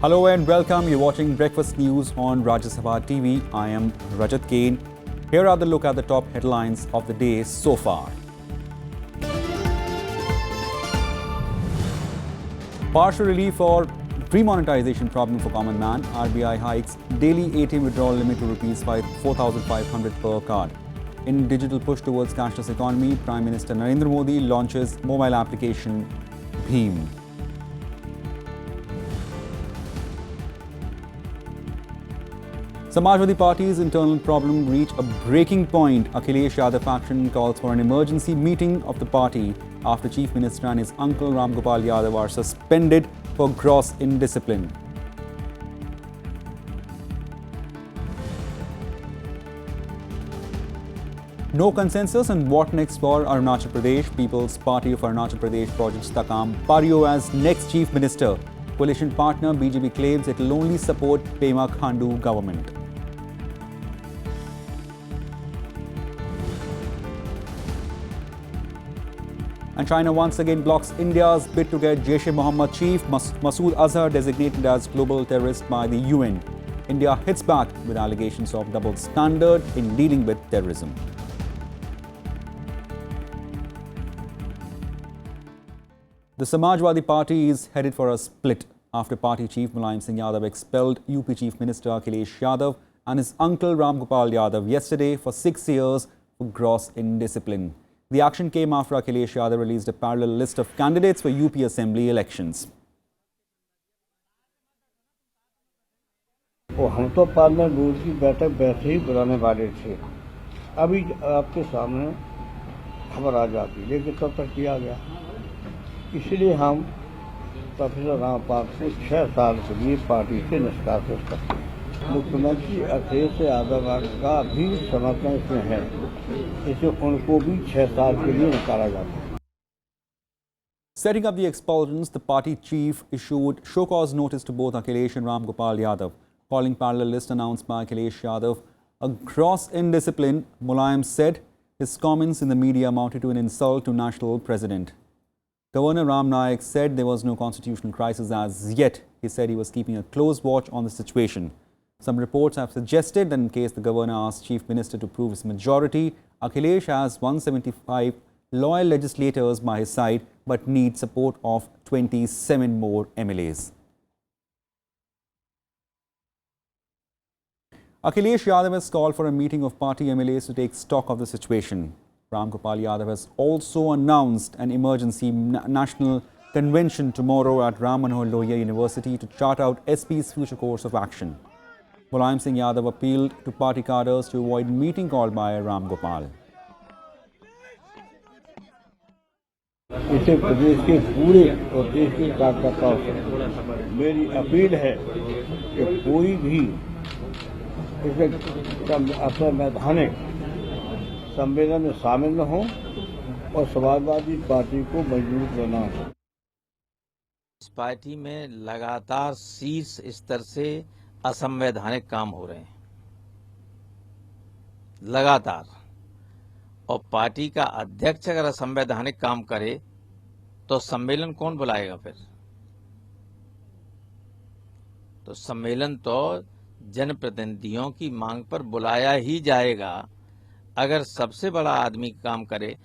Hello and welcome. You're watching Breakfast News on Rajya Sabha TV. I am Rajat Kane. Here are the look at the top headlines of the day so far. Partial relief for demonetisation problem for common man. RBI hikes daily ATM withdrawal limit to rupees 4,500 per card. In digital push towards cashless economy, Prime Minister Narendra Modi launches mobile application Bhim. Samajwadi Party's internal problem reached a breaking point. Akhilesh Yadav faction calls for an emergency meeting of the party after Chief Minister and his uncle Ram Gopal Yadav are suspended for gross indiscipline. No consensus on what next for Arunachal Pradesh. People's Party of Arunachal Pradesh projects Takam Pario as next Chief Minister. Coalition partner BJP claims it will only support Pema Khandu government. And China once again blocks India's bid to get Jaish-e-Mohammed chief Masood Azhar designated as global terrorist by the UN. India hits back with allegations of double standard in dealing with terrorism. The Samajwadi Party is headed for a split after party chief Mulayam Singh Yadav expelled UP Chief Minister Akhilesh Yadav and his uncle Ram Gopal Yadav yesterday for 6 years for gross indiscipline. The action came after Akhilesh Yadav released a parallel list of candidates for UP Assembly elections. हम तो parliament board की बैठक वैसे ही बुलाने वाले थे। अभी आपके सामने खबर आ जाती, लेकिन तब तक किया गया। इसलिए हम प्रोफेसर राम को 6 साल के लिए पार्टी से निष्कासित करते हैं। मुख्यमंत्री अखिलेश यादव का भी समर्थन इसमें है, इसे उनको भी 6 साल के लिए निकाला जाता है। Setting up the expulsions, the party chief issued show-cause notice to both Akhilesh and Ram Gopal Yadav, calling parallel list announced by Akhilesh Yadav a gross indiscipline. Mulayam said his comments in the media amounted to an insult to national president. Governor Ram Nayak said there was no constitutional crisis as yet. He said he was keeping a close watch on the situation. Some reports have suggested that in case the governor asked Chief Minister to prove his majority, Akhilesh has 175 loyal legislators by his side but needs support of 27 more MLAs. Akhilesh Yadav has called for a meeting of party MLAs to take stock of the situation. Ram Gopal Yadav has also announced an emergency national convention tomorrow at Ram Manohar Lohia University to chart out SP's future course of action. Mulayam Singh Yadav appealed to party cadres to avoid meeting called by Ram Gopal. इसे प्रदेश के पूरे और देश के कार्यकर्ताओं से मेरी appeal है कि कोई भी इसे असंवैधानिक सम्मेलन में शामिल न हो और समाजवादी पार्टी को मजबूत बनाना हो। इस पार्टी में लगातार शीर्ष स्तर से असंवैधानिक काम हो रहे हैं, लगातार। और पार्टी का अध्यक्ष अगर असंवैधानिक काम करे तो सम्मेलन कौन बुलाएगा फिर? तो सम्मेलन तो जनप्रतिनिधियों की मांग पर बुलाया ही जाएगा। अगर सबसे बड़ा आदमी काम करे,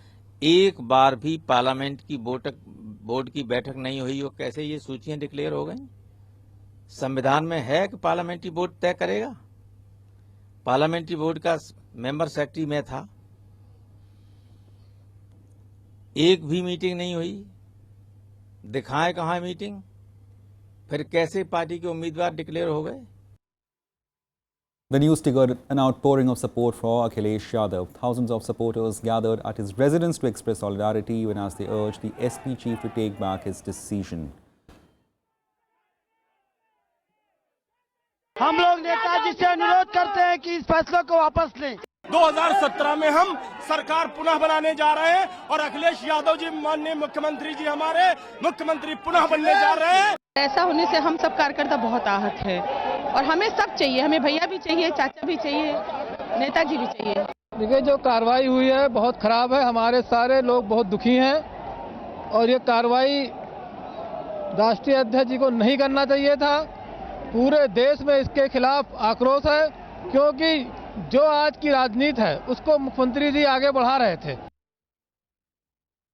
एक बार भी पार्लियामेंट की बोर्ड की बैठक नहीं हुई हो, कैसे ये सूचियां डिक्लेयर हो गई? संविधान में है कि पार्लियामेंट्री बोर्ड तय करेगा? पार्लियामेंट्री बोर्ड का मेंबर सेक्रेटरी मैं था, एक भी मीटिंग नहीं हुई। दिखाएं कहां मीटिंग? फिर कैसे पार्टी के उम्मीदवार डिक्लेयर हो गए? The news triggered an outpouring of support for Akhilesh Yadav. Thousands of supporters gathered at his residence to express solidarity even as they urged the SP chief to take back his decision. हम लोग नेताजी से अनुरोध करते हैं कि इस फैसले को वापस लें। 2017 में हम सरकार पुनः बनाने जा रहे हैं और अखिलेश यादव जी माननीय मुख्यमंत्री जी हमारे मुख्यमंत्री पुनः बनने जा रहे हैं। ऐसा होने से हम सब कार्यकर्ता बहुत आहत है और हमें सब चाहिए, हमें भैया भी चाहिए, चाचा भी चाहिए, नेताजी भी चाहिए। देखिए, जो कार्रवाई हुई है बहुत खराब है, हमारे सारे लोग बहुत दुखी हैं और ये कार्रवाई राष्ट्रीय अध्यक्ष जी को नहीं करना चाहिए था पूरे देश में इसके खिलाफ आक्रोश है, क्योंकि जो आज की राजनीति है उसको मुख्यमंत्री जी आगे बढ़ा रहे थे।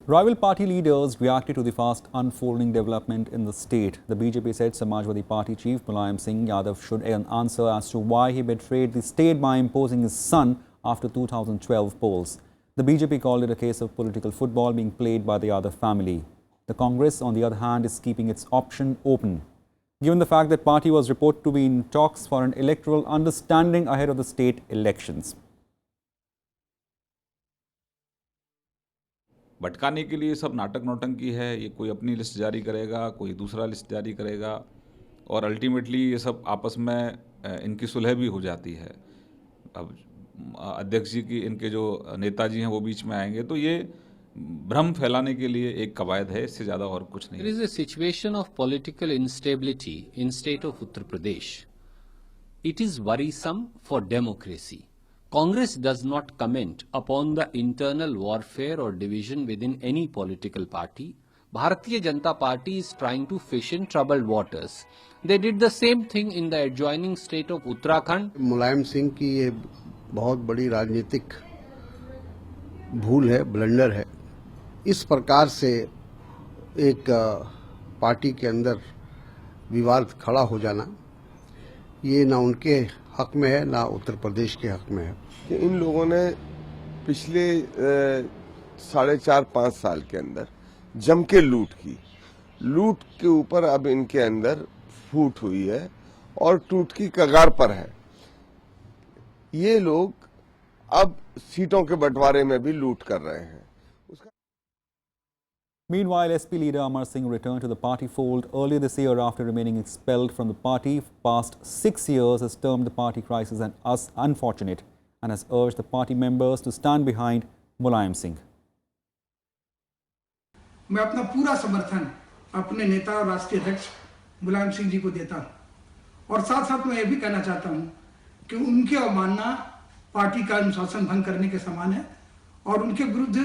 Rival party leaders reacted to the fast unfolding development in the state. The BJP said Samajwadi Party Chief Mulayam Singh Yadav should answer as to why he betrayed the state by imposing his son after 2012 polls. The BJP called it a case of political football being played by the Yadav family. The Congress, on the other hand, is keeping its option open, given the fact that party was reported to be in talks for an electoral understanding ahead of the state elections. भटकाने के लिए सब नाटक नौटंकी है। ये कोई अपनी लिस्ट जारी करेगा, कोई दूसरा लिस्ट जारी करेगा और अल्टीमेटली ये सब आपस में इनकी सुलह भी हो जाती है। अब अध्यक्ष जी की इनके जो नेताजी हैं वो बीच में आएंगे तो ये भ्रम फैलाने के लिए एक कवायद है, इससे ज़्यादा और कुछ नहीं। There is a situation of political instability in state of Uttar Pradesh. It is worrisome for democracy. Congress does not comment upon the internal warfare or division within any political party. Bharatiya Janata Party is trying to fish in troubled waters. They did the same thing in the adjoining state of Uttarakhand. Mulayam Singh की ये बहुत बड़ी राजनीतिक भूल है, blunder है। इस प्रकार से एक पार्टी के अंदर विवाद खड़ा हो जाना, ये ना उनके हक में है ना उत्तर प्रदेश के हक में है। कि इन लोगों ने पिछले 4.5-5 साल के अंदर जम के लूट की। लूट के ऊपर अब इनके अंदर फूट हुई है और टूट की कगार पर है। ये लोग अब सीटों के बंटवारे में भी लूट कर रहे हैं। Meanwhile, SP leader Amar Singh returned to the party fold earlier this year after remaining expelled from the party for past 6 years, has termed the party crisis as unfortunate and has urged the party members to stand behind Mulayam Singh. मैं अपना पूरा समर्थन अपने नेता और राष्ट्रीय अध्यक्ष मुलायम सिंह जी को देता हूं और साथ साथ मैं ये भी कहना चाहता हूं कि उनकी अवमानना पार्टी का अनुशासन भंग करने के समान है और उनके विरुद्ध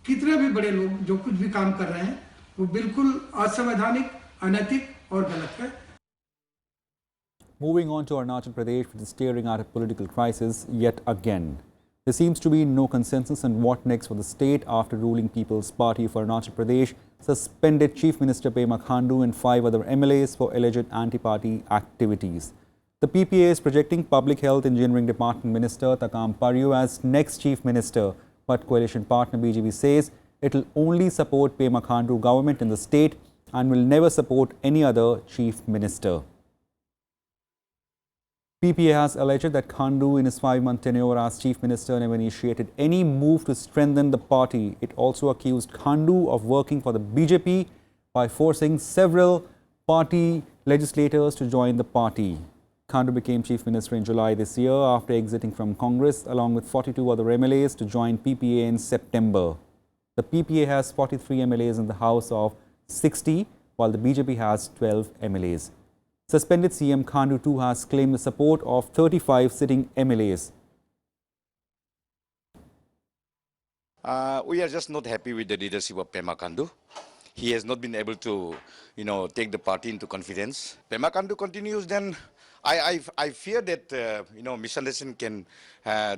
कितने भी बड़े लोग जो कुछ भी काम कर रहे हैं वो बिल्कुल असंवैधानिक, अनैतिक और गलत है। Moving on to Arunachal Pradesh, which is staring at a political crisis yet again. There seems to be no consensus on what next for the state after ruling People's Party of Arunachal Pradesh suspended Chief Minister Pema Khandu and 5 other MLAs for alleged anti-party activities. The PPA is projecting Public Health Engineering Department Minister Takam Paryu as next Chief Minister, but coalition partner BJP says it will only support Pema Khandu government in the state and will never support any other Chief Minister. PPA has alleged that Khandu, in his 5-month tenure as Chief Minister, never initiated any move to strengthen the party. It also accused Khandu of working for the BJP by forcing several party legislators to join the party. Khandu became Chief Minister in July this year after exiting from Congress along with 42 other MLAs to join PPA in September. The PPA has 43 MLAs in the House of 60, while the BJP has 12 MLAs. Suspended CM Khandu too has claimed the support of 35 sitting MLAs. We are just not happy with the leadership of Pema Khandu. He has not been able to, take the party into confidence. Pema Khandu continues, then I fear that, misunderstanding can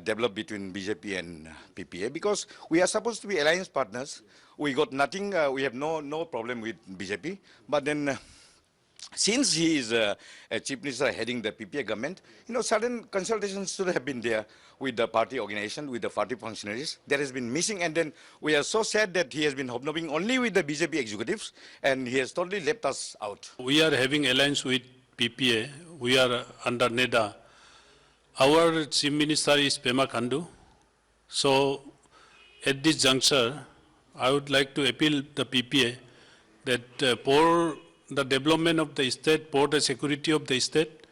develop between BJP and PPA because we are supposed to be alliance partners. We got nothing, we have no problem with BJP, but then since he is a Chief Minister heading the PPA government, certain consultations should have been there with the party organization, with the party functionaries. That has been missing, and then we are so sad that he has been hobnobbing only with the BJP executives, and he has totally left us out. We are having alliance with PPA. We are under NEDA. Our Chief Minister is Pema Khandu. So, at this juncture, I would like to appeal the PPA that for the development of the state, for the security of the state,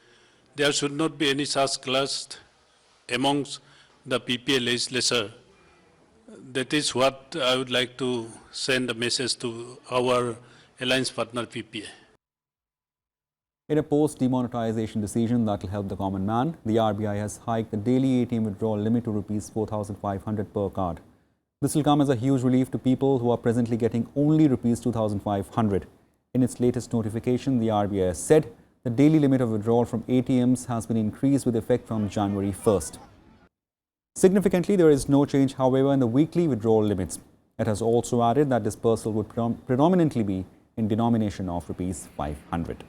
there should not be any such clash amongst the PPA legislature. That is what I would like to send a message to our alliance partner PPA. In a post-demonetisation decision that will help the common man, the RBI has hiked the daily ATM withdrawal limit to Rs 4,500 per card. This will come as a huge relief to people who are presently getting only Rs 2,500. In its latest notification, the RBI has said The daily limit of withdrawal from ATMs has been increased with effect from January 1st. Significantly, there is no change, however, in the weekly withdrawal limits. It has also added that dispersal would predominantly be in denomination of Rs 500.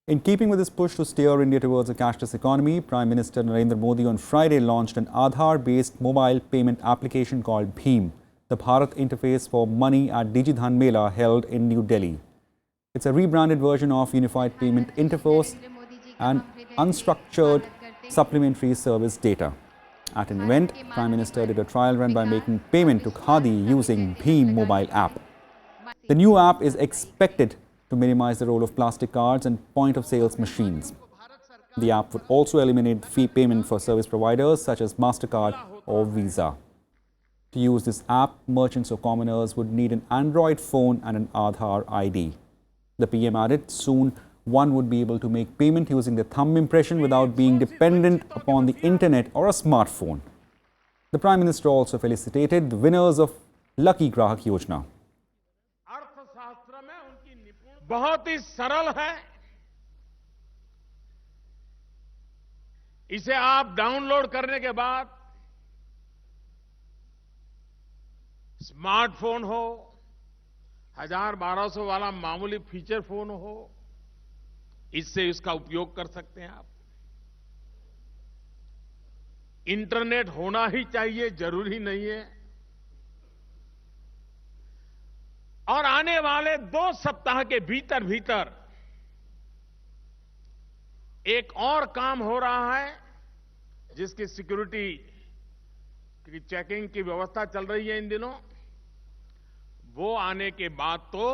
In keeping with this push to steer India towards a cashless economy, Prime Minister Narendra Modi on Friday launched an Aadhaar-based mobile payment application called Bheem, the Bharat interface for money at Digidhan Mela held in New Delhi. It's a rebranded version of Unified Payment Interface and unstructured supplementary service data. At an event, Prime Minister did a trial run by making payment to Khadi using Bheem mobile app. The new app is expected to minimize the role of plastic cards and point-of-sales machines. The app would also eliminate fee payment for service providers such as MasterCard or Visa. To use this app, merchants or commoners would need an Android phone and an Aadhaar ID. The PM added soon one would be able to make payment using the thumb impression without being dependent upon the internet or a smartphone. The Prime Minister also felicitated the winners of Lucky Grahak Yojana. बहुत ही सरल है। इसे आप download करने के बाद smartphone हो, 1000-1200 वाला मामूली फीचर फोन हो, इससे इसका उपयोग कर सकते हैं आप। इंटरनेट होना ही चाहिए, जरूरी नहीं है। और आने वाले 2 सप्ताह के भीतर भीतर एक और काम हो रहा है जिसकी सिक्योरिटी की चेकिंग की व्यवस्था चल रही है इन दिनों। वो आने के बाद तो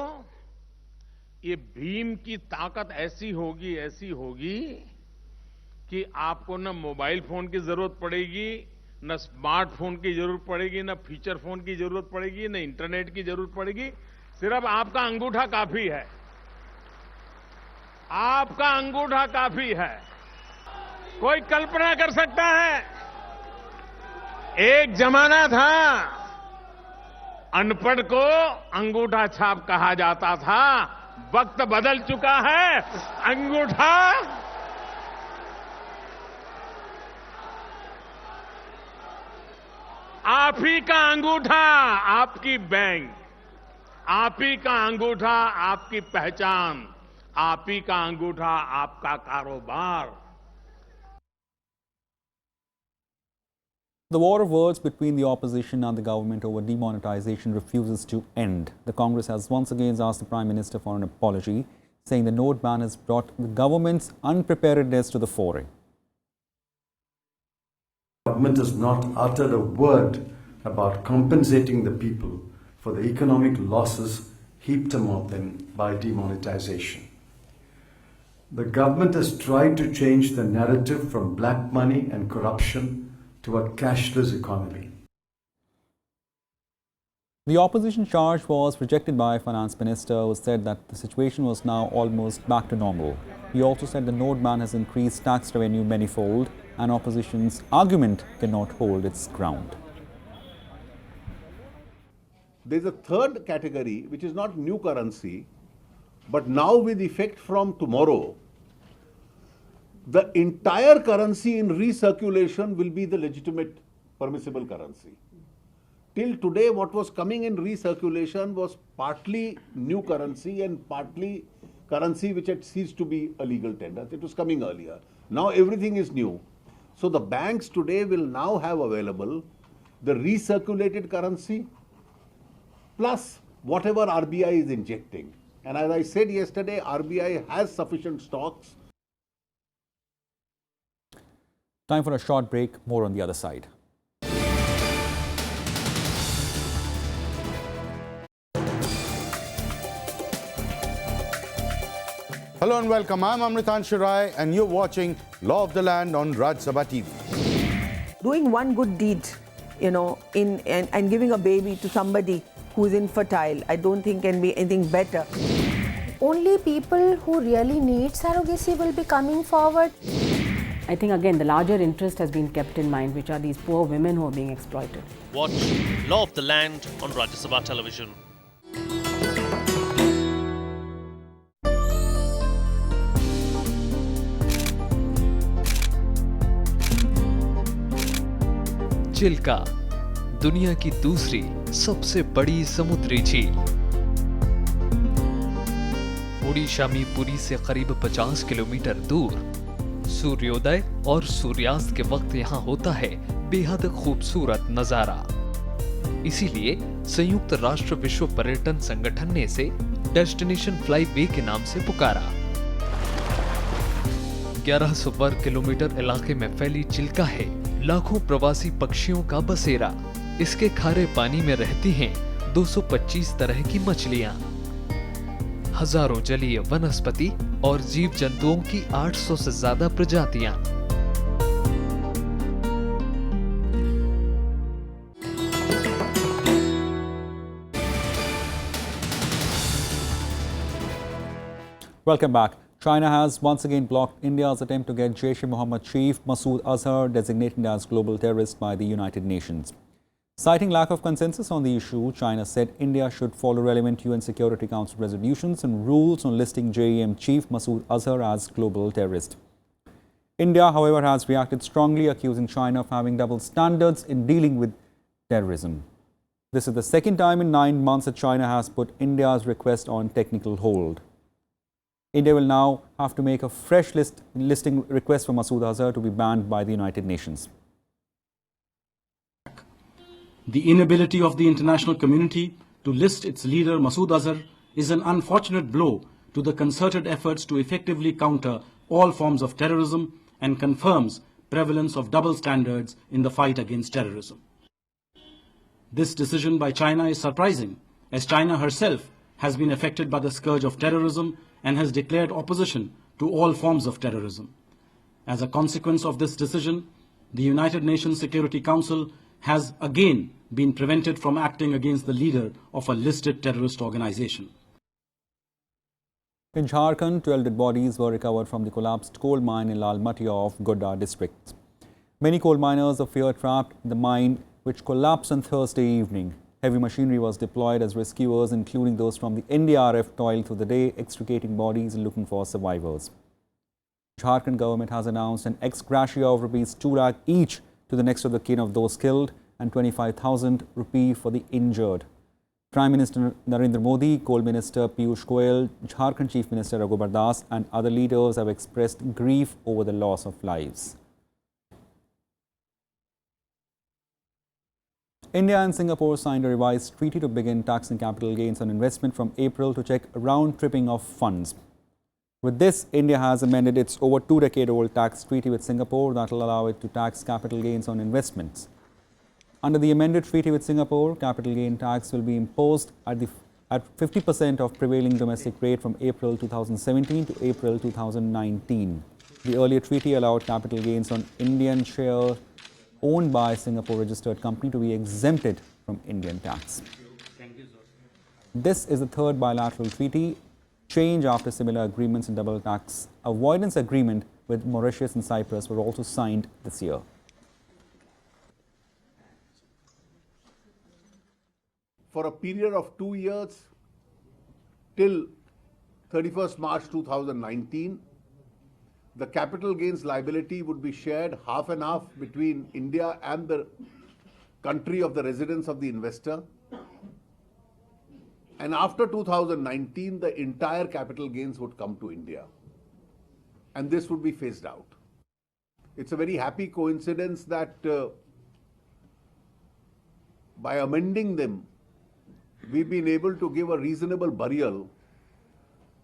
ये भीम की ताकत ऐसी होगी कि आपको न मोबाइल फोन की जरूरत पड़ेगी, न स्मार्टफोन की जरूरत पड़ेगी, न फीचर फोन की जरूरत पड़ेगी, न इंटरनेट की जरूरत पड़ेगी। सिर्फ आपका अंगूठा काफी है। आपका अंगूठा काफी है। कोई कल्पना कर सकता है, एक जमाना था अनपढ़ को अंगूठा छाप कहा जाता था। वक्त बदल चुका है। अंगूठा आप ही का अंगूठा आपकी बैंक, आप ही का अंगूठा आपकी पहचान, आप ही का अंगूठा आपका कारोबार। The war of words between the opposition and the government over demonetisation refuses to end. The Congress has once again asked the Prime Minister for an apology, saying the note ban has brought the government's unpreparedness to the fore. The government has not uttered a word about compensating the people for the economic losses heaped upon them by demonetisation. The government has tried to change the narrative from black money and corruption to a cashless economy. The opposition charge was rejected by Finance Minister, who said that the situation was now almost back to normal. He also said the note ban has increased tax revenue manifold and opposition's argument cannot hold its ground. There is a third category which is not new currency, but now with effect from tomorrow, the entire currency in recirculation will be the legitimate permissible currency. Till today, what was coming in recirculation was partly new currency and partly currency which had ceased to be a legal tender. It was coming earlier. Now everything is new. So the banks today will now have available the recirculated currency plus whatever RBI is injecting. And as I said yesterday, RBI has sufficient stocks. Time for a short break, more on the other side. Hello and welcome. I'm Amritanshu Rai and you're watching Law of the Land on Raj Sabha TV. Doing one good deed, and giving a baby to somebody who's infertile, I don't think can be anything better. Only people who really need surrogacy will be coming forward. I think again the larger interest has been kept in mind, which are these poor women who are being exploited. Watch Law of the Land on Rajya Sabha television. Chilka, दुनिया की दूसरी सबसे बड़ी समुद्री झील। ओडिशा में पुरी से करीब 50 किलोमीटर दूर। सूर्योदय और सूर्यास्त के वक्त यहाँ होता है बेहद खूबसूरत नजारा। इसीलिए संयुक्त राष्ट्र विश्व पर्यटन संगठन ने इसे डेस्टिनेशन फ्लाई वे के नाम से पुकारा। 1100 वर्ग किलोमीटर इलाके में फैली चिल्का है लाखों प्रवासी पक्षियों का बसेरा। इसके खारे पानी में रहती हैं 225 तरह की मछलियां, हजारों जलीय वनस्पति और जीव जंतुओं की 800 से ज्यादा प्रजातियां। Welcome back. China has once again blocked India's attempt to get Jaish-e-Mohammed chief Masood Azhar designated as global terrorist by the United Nations. Citing lack of consensus on the issue, China said India should follow relevant UN Security Council resolutions and rules on listing JEM chief Masood Azhar as global terrorist. India, however, has reacted strongly, accusing China of having double standards in dealing with terrorism. This is the second time in 9 months that China has put India's request on technical hold. India will now have to make a fresh listing request for Masood Azhar to be banned by the United Nations. The inability of the international community to list its leader Masood Azhar is an unfortunate blow to the concerted efforts to effectively counter all forms of terrorism and confirms prevalence of double standards in the fight against terrorism. This decision by China is surprising, as China herself has been affected by the scourge of terrorism and has declared opposition to all forms of terrorism. As a consequence of this decision, the United Nations Security Council has again been prevented from acting against the leader of a listed terrorist organization. In Jharkhand, 12 dead bodies were recovered from the collapsed coal mine in Lalmatia of Godda district. Many coal miners are fear trapped in the mine, which collapsed on Thursday evening. Heavy machinery was deployed as rescuers, including those from the NDRF, toiled through the day, extricating bodies and looking for survivors. Jharkhand government has announced an ex gratia of rupees 2 lakh each to the next of the kin of those killed and 25,000 rupee for the injured. Prime Minister Narendra Modi, Coal Minister Piyush Goyal, Jharkhand Chief Minister Raghubar Das and other leaders have expressed grief over the loss of lives. India and Singapore signed a revised treaty to begin taxing capital gains on investment from April to check round-tripping of funds. With this, India has amended its over 2-decade-old tax treaty with Singapore that will allow it to tax capital gains on investments. Under the amended treaty with Singapore, capital gain tax will be imposed at 50% of prevailing domestic rate from April 2017 to April 2019. The earlier treaty allowed capital gains on Indian share owned by a Singapore-registered company to be exempted from Indian tax. This is the third bilateral treaty change after similar agreements and double tax avoidance agreement with Mauritius and Cyprus were also signed this year. For a period of 2 years till 31st March 2019, the capital gains liability would be shared half and half between India and the country of the residence of the investor. And after 2019, the entire capital gains would come to India. And this would be phased out. It's a very happy coincidence that by amending them, we've been able to give a reasonable burial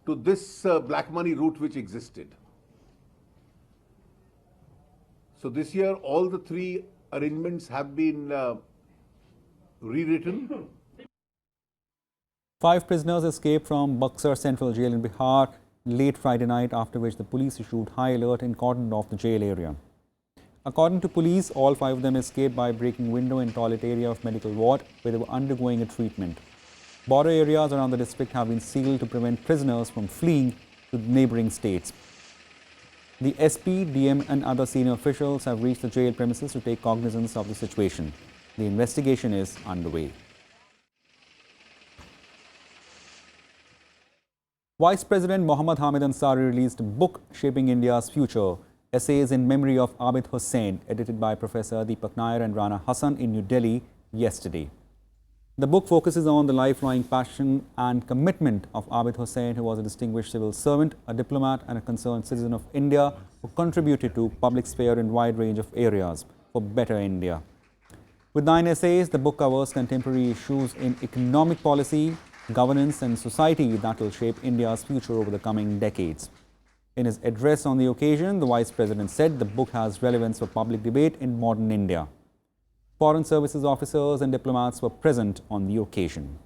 to this black money route which existed. So this year, all the 3 arrangements have been rewritten. 5 prisoners escaped from Buxar Central Jail in Bihar late Friday night, after which the police issued high alert and cordoned off the jail area. According to police, all 5 of them escaped by breaking window in toilet area of medical ward where they were undergoing a treatment. Border areas around the district have been sealed to prevent prisoners from fleeing to neighbouring states. The SP, DM and other senior officials have reached the jail premises to take cognizance of the situation. The investigation is underway. Vice President Mohammad Hamid Ansari released a book shaping India's future. Essays in Memory of Abid Hussain, edited by Professor Deepak Nair and Rana Hassan in New Delhi yesterday. The book focuses on the lifelong passion and commitment of Abid Hussain, who was a distinguished civil servant, a diplomat and a concerned citizen of India who contributed to public sphere in a wide range of areas for better India. With 9 essays, the book covers contemporary issues in economic policy, governance and society that will shape India's future over the coming decades. In his address on the occasion, the Vice President said the book has relevance for public debate in modern India. Foreign services officers and diplomats were present on the occasion.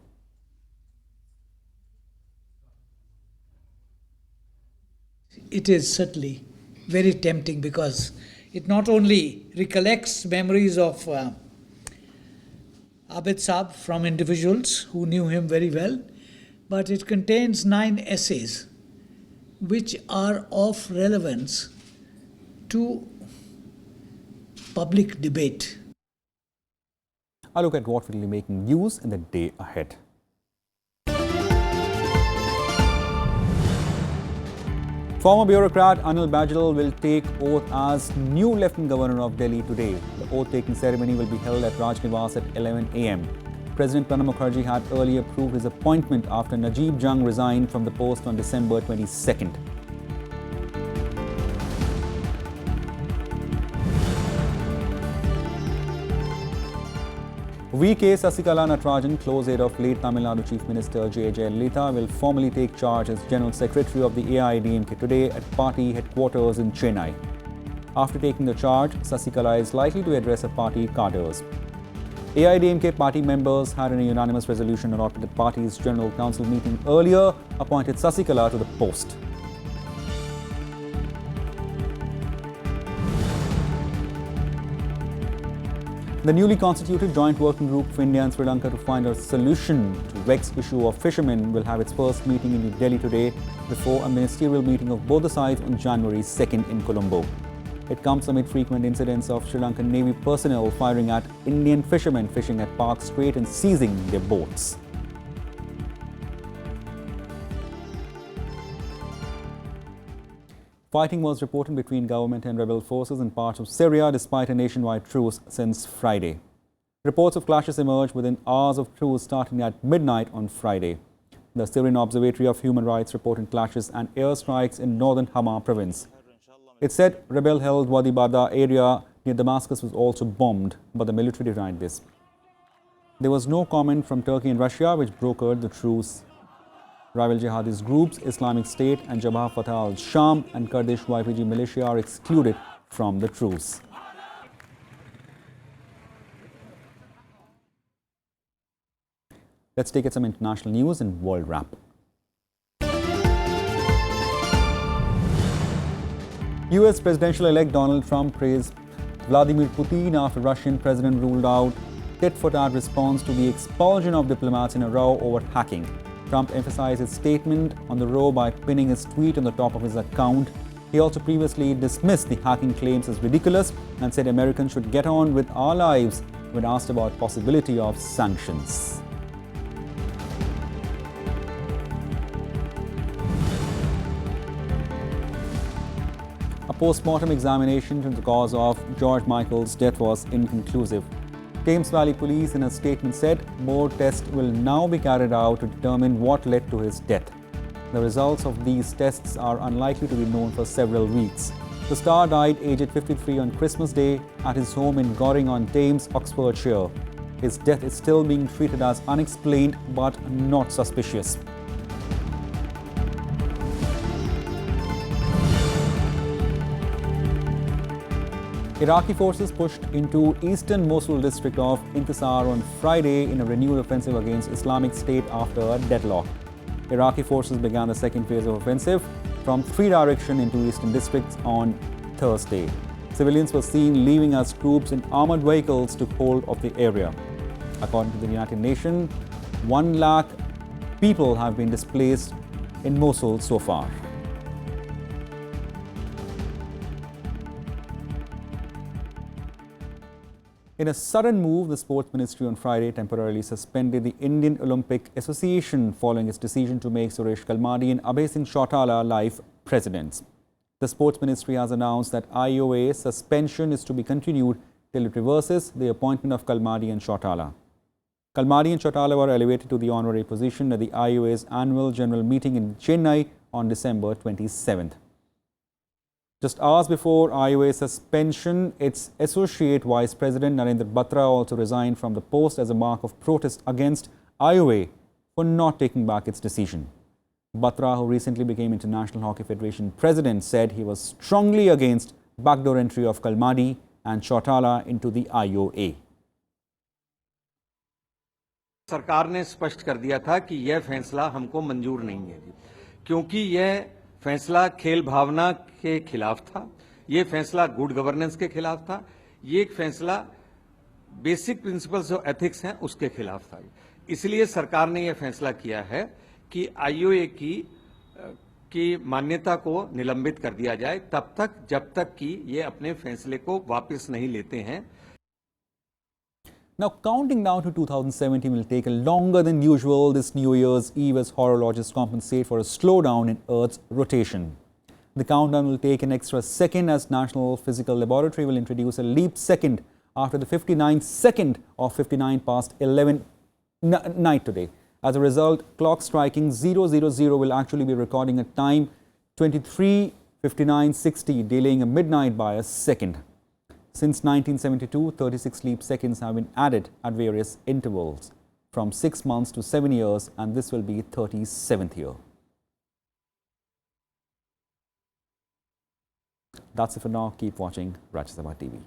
It is certainly very tempting because it not only recollects memories of Abid Saab from individuals who knew him very well, but it contains 9 essays which are of relevance to public debate. A look at what will be making news in the day ahead. Former bureaucrat Anil Bajal will take oath as new Lieutenant Governor of Delhi today. The oath-taking ceremony will be held at Raj Niwas at 11 a.m. President Pranab Mukherjee had earlier approved his appointment after Najib Jung resigned from the post on December 22nd. V.K. Sasikala Natarajan, close aide of late Tamil Nadu Chief Minister J. Jayalalitha, will formally take charge as General Secretary of the AIADMK today at party headquarters in Chennai. After taking the charge, Sasikala is likely to address her party cadres. AIADMK party members had in a unanimous resolution adopted at the party's General Council meeting earlier appointed Sasikala to the post. The newly constituted Joint Working Group for India and Sri Lanka to find a solution to vexed issue of fishermen will have its first meeting in New Delhi today before a ministerial meeting of both the sides on January 2nd in Colombo. It comes amid frequent incidents of Sri Lankan Navy personnel firing at Indian fishermen fishing at Park Strait and seizing their boats. Fighting was reported between government and rebel forces in parts of Syria despite a nationwide truce since Friday. Reports of clashes emerged within hours of truce starting at midnight on Friday. The Syrian Observatory of Human Rights reported clashes and airstrikes in northern Hama province. It said rebel-held Wadi Bada area near Damascus was also bombed, but the military denied this. There was no comment from Turkey and Russia, which brokered the truce. Rival jihadist groups Islamic State and Jabhat Fatah al-Sham and Kurdish YPG militia are excluded from the truce. Let's take it some international news and world wrap. US presidential-elect Donald Trump praised Vladimir Putin after Russian president ruled out tit-for-tat response to the expulsion of diplomats in a row over hacking. Trump emphasized his statement on the row by pinning his tweet on the top of his account. He also previously dismissed the hacking claims as ridiculous and said Americans should get on with our lives when asked about possibility of sanctions. A post-mortem examination into the cause of George Michael's death was inconclusive. Thames Valley Police in a statement said more tests will now be carried out to determine what led to his death. The results of these tests are unlikely to be known for several weeks. The star died aged 53 on Christmas Day at his home in Goring-on-Thames, Oxfordshire. His death is still being treated as unexplained but not suspicious. Iraqi forces pushed into eastern Mosul district of Intisar on Friday in a renewed offensive against Islamic State after a deadlock. Iraqi forces began the second phase of offensive from 3 directions into eastern districts on Thursday. Civilians were seen leaving as troops in armored vehicles took hold of the area. According to the United Nations, 1 lakh people have been displaced in Mosul so far. In a sudden move, the Sports Ministry on Friday temporarily suspended the Indian Olympic Association following its decision to make Suresh Kalmadi and Abhay Singh Chautala life presidents. The Sports Ministry has announced that IOA suspension is to be continued till it reverses the appointment of Kalmadi and Chautala. Kalmadi and Chautala were elevated to the honorary position at the IOA's annual general meeting in Chennai on December 27th. Just hours before IOA's suspension, its Associate Vice President Narendra Batra also resigned from the post as a mark of protest against IOA for not taking back its decision. Batra, who recently became International Hockey Federation President, said he was strongly against backdoor entry of Kalmadi and Chautala into the IOA. सरकार ने स्पष्ट कर दिया था कि यह फैसला हमको मंजूर नहीं है, क्योंकि यह फैसला खेल भावना के खिलाफ था, यह फैसला गुड गवर्नेंस के खिलाफ था, ये एक फैसला बेसिक प्रिंसिपल्स ऑफ एथिक्स हैं उसके खिलाफ था। इसलिए सरकार ने यह फैसला किया है कि आईओए की मान्यता को निलंबित कर दिया जाए तब तक जब तक कि ये अपने फैसले को वापस नहीं लेते हैं। Now, counting down to 2017 will take longer than usual this New Year's Eve as horologists compensate for a slowdown in Earth's rotation. The countdown will take an extra second as National Physical Laboratory will introduce a leap second after the 59th second of 59 past 11 night today. As a result, clock striking 000 will actually be recording a time 23:59:60, delaying a midnight by a second. Since 1972, 36 leap seconds have been added at various intervals from 6 months to 7 years, and this will be 37th year. That's it for now. Keep watching Rajya Sabha TV.